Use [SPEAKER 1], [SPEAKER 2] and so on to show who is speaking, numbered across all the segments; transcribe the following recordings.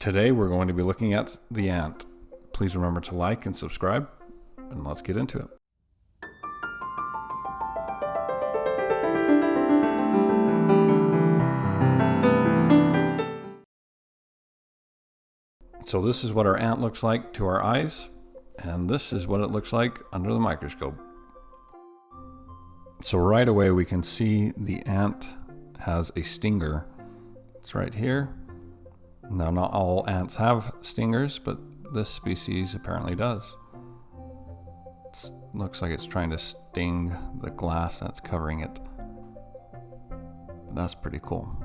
[SPEAKER 1] Today we're going to be looking at the ant. Please remember to like and subscribe, and let's get into it. So this is what our ant looks like to our eyes, and this is what it looks like under the microscope. So right away we can see the ant has a stinger. It's right here. Now, not all ants have stingers, but this species apparently does. It looks like it's trying to sting the glass that's covering it. But that's pretty cool.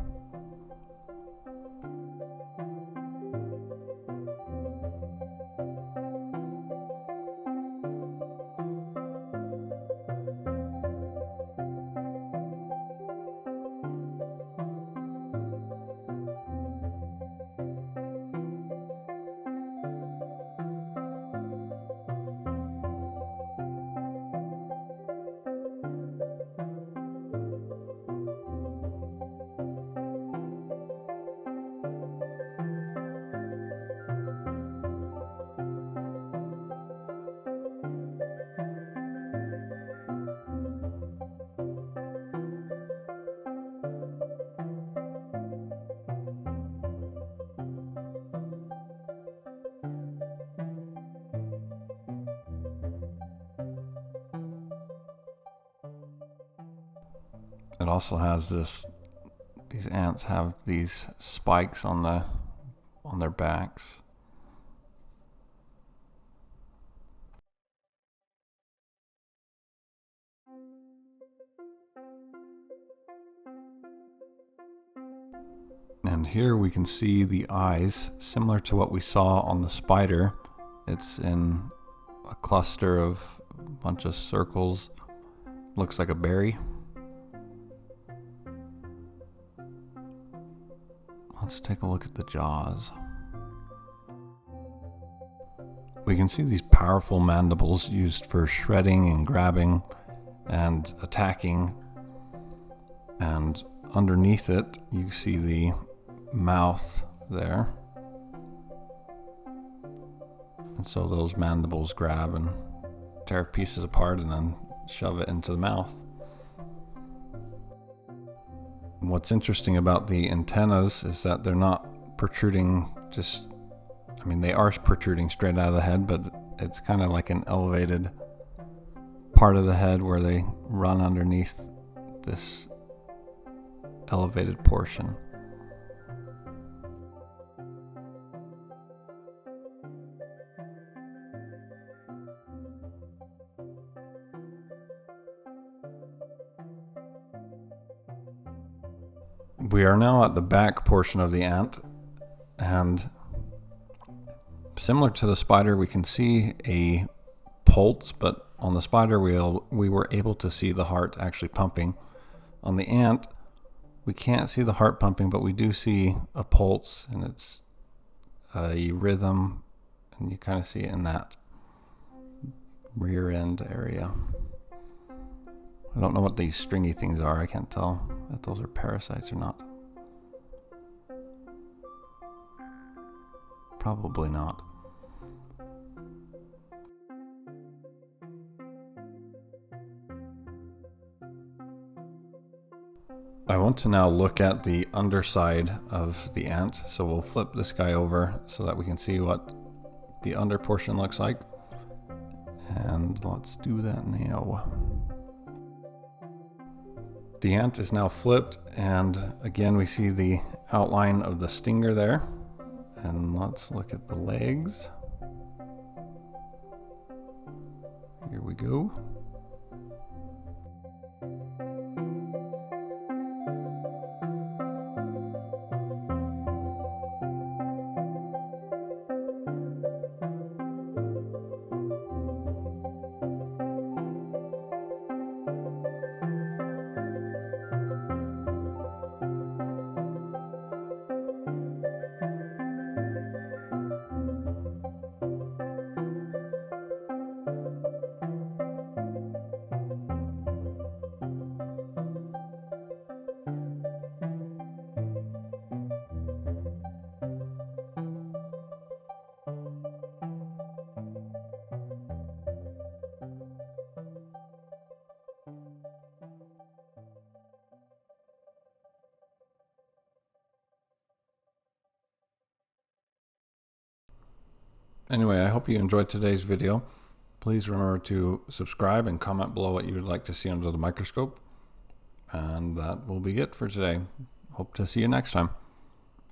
[SPEAKER 1] It also has these ants have these spikes on their backs. And here we can see the eyes, similar to what we saw on the spider. It's in a cluster of a bunch of circles. Looks like a berry. Let's take a look at the jaws. We can see these powerful mandibles used for shredding and grabbing and attacking. And underneath it, you see the mouth there. And so those mandibles grab and tear pieces apart and then shove it into the mouth. What's interesting about the antennas is that they're not protruding they are protruding straight out of the head, but it's kind of like an elevated part of the head where they run underneath this elevated portion. We are now at the back portion of the ant, and similar to the spider, we can see a pulse, but on the spider we were able to see the heart actually pumping. On the ant, we can't see the heart pumping, but we do see a pulse, and it's a rhythm, and you kind of see it in that rear end area. I don't know what these stringy things are. I can't tell if those are parasites or not. Probably not. I want to now look at the underside of the ant. So we'll flip this guy over so that we can see what the under portion looks like. And let's do that now. The ant is now flipped, and again we see the outline of the stinger there. And let's look at the legs. Here we go. Anyway, I hope you enjoyed today's video. Please remember to subscribe and comment below what you would like to see under the microscope. And that will be it for today. Hope to see you next time.